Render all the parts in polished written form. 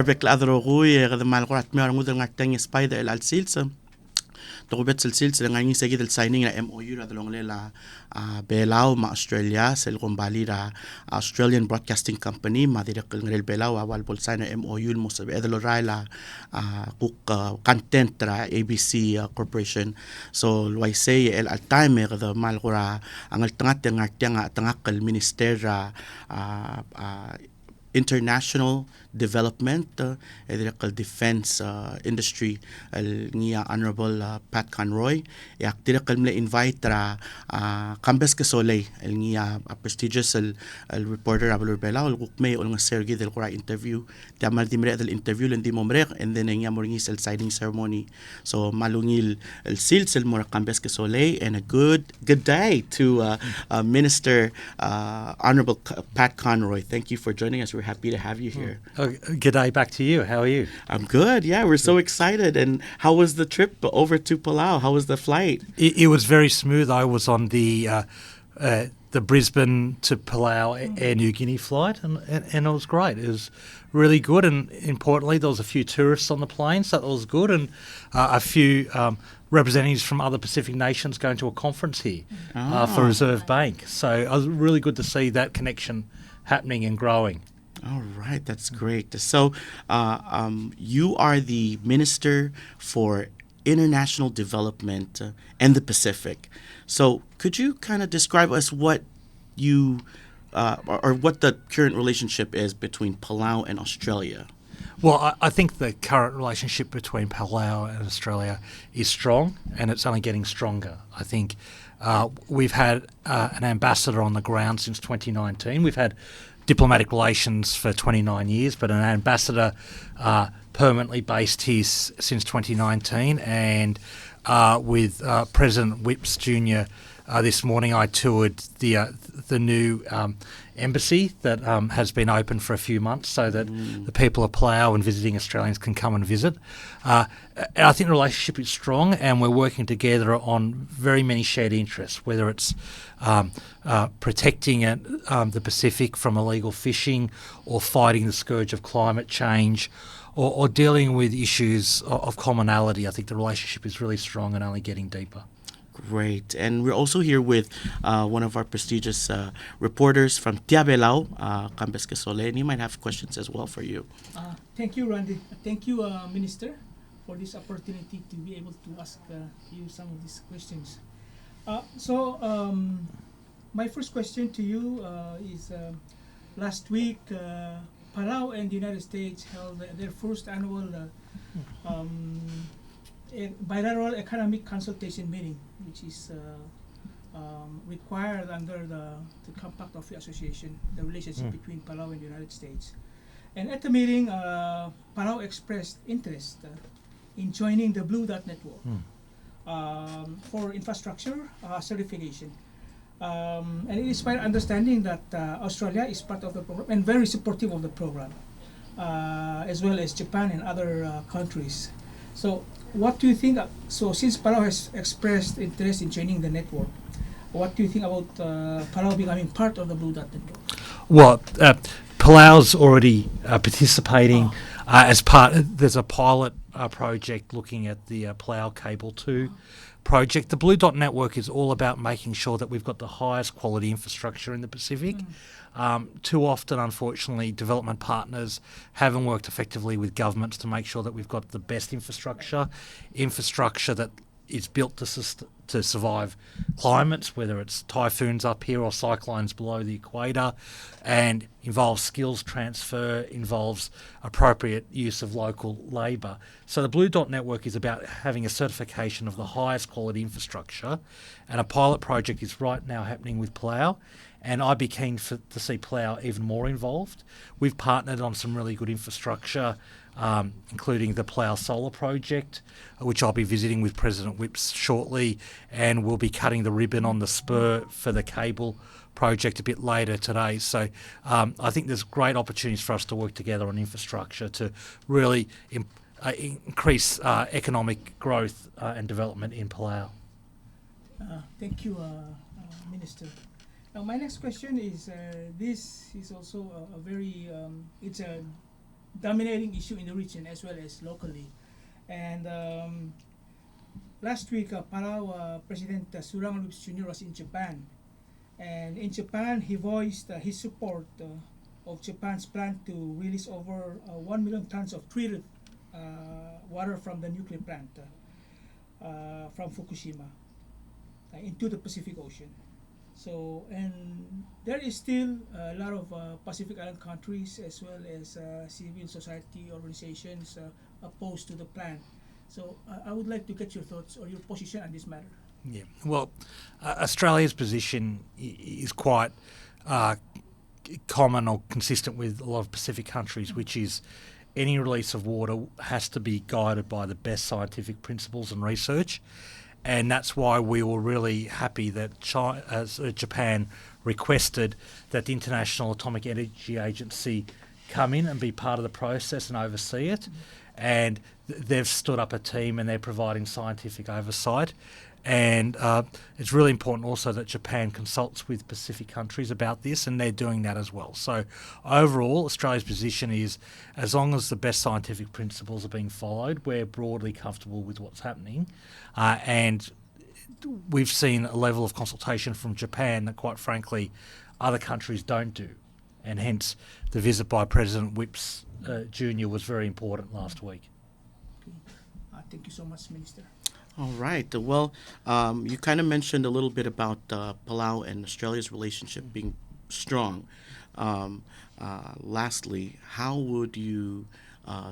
avec l'adrogui de malgorat mi armuda ngatang spider el silsa togobet silsa ngani segi del signing la MOU la dolongle la Palau Australia sel gombali la Australian Broadcasting Company ma dire ngel Palau awal bol sign MOU mo sabe edelo la cook content tra ABC corporation so lo say el al time de malgora angal tangak minister international development defense industry niya honorable Pat Conroy yak direkal mle invite ra kambes ke soley niya prestigious reporter abulur bela ul gukme ul nga sergi del kura interview tamal dimre del interview lendi momrek and then niya moringi sel signing ceremony so malungil el silsel mora kambes ke soley and a good day to Minister Honorable Pat Conroy. Thank you for joining us. We're happy to have you here. Good day back to you. How are you? I'm good. Yeah, we're so excited. And how was the trip over to Palau? How was the flight? It was very smooth. I was on the Brisbane to Palau Air New Guinea flight, and it was great. It was really good, and importantly, there was a few tourists on the plane, so that was good, and a few representatives from other Pacific nations going to a conference here for Reserve Bank. So it was really good to see that connection happening and growing. All right, that's great. So you are the Minister for International Development and the Pacific. So could you kind of describe us what you or what the current relationship is between Palau and Australia? Well, I think the current relationship between Palau and Australia is strong, and it's only getting stronger. I think we've had an ambassador on the ground since 2019. We've had diplomatic relations for 29 years, but an ambassador permanently based here since 2019, and with President Whipps Jr. This morning I toured the new embassy that has been open for a few months so that the people of Palau and visiting Australians can come and visit. I think the relationship is strong, and we're working together on very many shared interests, whether it's protecting the Pacific from illegal fishing, or fighting the scourge of climate change, or dealing with issues of commonality. I think the relationship is really strong and only getting deeper. Great. And we're also here with one of our prestigious reporters from Palau, Kambes Kesole, and he might have questions as well for you. Thank you, Randy. Thank you, Minister, for this opportunity to be able to ask you some of these questions. My first question to you is last week, Palau and the United States held their first annual bilateral economic consultation meeting, which is required under the Compact of the Association, the relationship between Palau and the United States. And at the meeting, Palau expressed interest in joining the Blue Dot Network for infrastructure certification. And it is my understanding that Australia is part of the program and very supportive of the program, as well as Japan and other countries. So what do you think, so since Palau has expressed interest in joining the network, what do you think about Palau becoming part of the Blue Dot Network? Well, Palau's already participating as part, there's a pilot project looking at the Palau Cable 2 project. The Blue Dot Network is all about making sure that we've got the highest quality infrastructure in the Pacific. Too often, unfortunately, development partners haven't worked effectively with governments to make sure that we've got the best infrastructure that is built to survive climates, whether it's typhoons up here or cyclones below the equator, and involves skills transfer, involves appropriate use of local labour. So the Blue Dot Network is about having a certification of the highest quality infrastructure, and a pilot project is right now happening with Palau, and I'd be keen to see Palau even more involved. We've partnered on some really good infrastructure, including the Palau Solar Project, which I'll be visiting with President Whipps shortly, and we'll be cutting the ribbon on the spur for the cable project a bit later today. So I think there's great opportunities for us to work together on infrastructure to really increase economic growth and development in Palau. Thank you, Minister. Now my next question is, this is also a very, it's a dominating issue in the region as well as locally. And last week, Palau President Surang Lubis Jr. was in Japan. And in Japan, he voiced his support of Japan's plan to release over 1 million tons of treated water from the nuclear plant from Fukushima into the Pacific Ocean. So, and there is still a lot of Pacific Island countries as well as civil society organizations opposed to the plan. So, I would like to get your thoughts or your position on this matter. Yeah, well, Australia's position is quite common or consistent with a lot of Pacific countries, which is any release of water has to be guided by the best scientific principles and research. And that's why we were really happy that Japan requested that the International Atomic Energy Agency come in and be part of the process and oversee it. And they've stood up a team and they're providing scientific oversight. And it's really important also that Japan consults with Pacific countries about this, and they're doing that as well. So overall, Australia's position is, as long as the best scientific principles are being followed, we're broadly comfortable with what's happening. And we've seen a level of consultation from Japan that, quite frankly, other countries don't do. And hence, the visit by President Whips Jr. was very important last week. Okay. Thank you so much, Minister. All right. Well, you kind of mentioned a little bit about Palau and Australia's relationship being strong. Lastly, how would you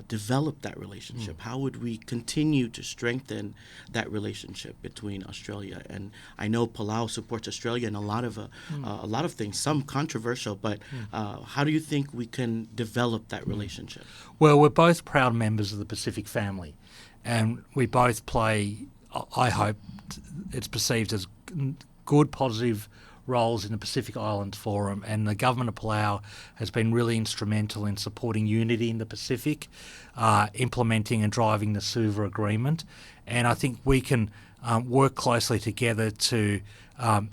develop that relationship? How would we continue to strengthen that relationship between Australia and I know Palau supports Australia in a lot of things, some controversial, but how do you think we can develop that relationship? Well, we're both proud members of the Pacific family, and we both play, I hope it's perceived as good, positive roles in the Pacific Islands Forum, and the government of Palau has been really instrumental in supporting unity in the Pacific, implementing and driving the Suva Agreement. And I think we can work closely together to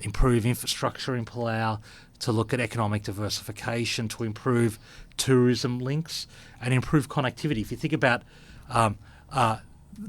improve infrastructure in Palau, to look at economic diversification, to improve tourism links and improve connectivity. If you think about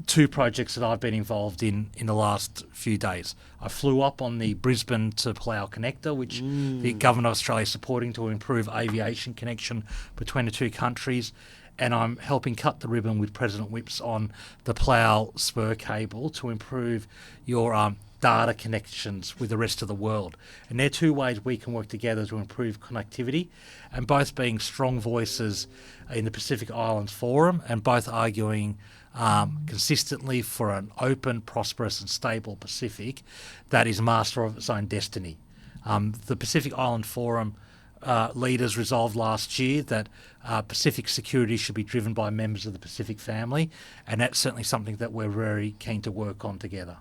two projects that I've been involved in the last few days. I flew up on the Brisbane to Palau connector, which the Government of Australia is supporting to improve aviation connection between the two countries, and I'm helping cut the ribbon with President Whips on the Palau spur cable to improve your data connections with the rest of the world. And they're two ways we can work together to improve connectivity, and both being strong voices in the Pacific Islands Forum and both arguing consistently for an open, prosperous and stable Pacific that is master of its own destiny. The Pacific Island Forum leaders resolved last year that Pacific security should be driven by members of the Pacific family, and that's certainly something that we're very keen to work on together.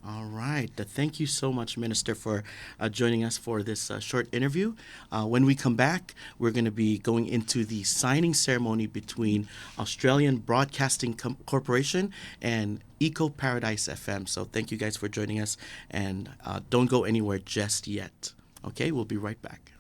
All right. Thank you so much, Minister, for joining us for this short interview. When we come back, we're going to be going into the signing ceremony between Australian Broadcasting Corporation and Eco Paradise FM. So thank you guys for joining us, and don't go anywhere just yet. Okay, we'll be right back.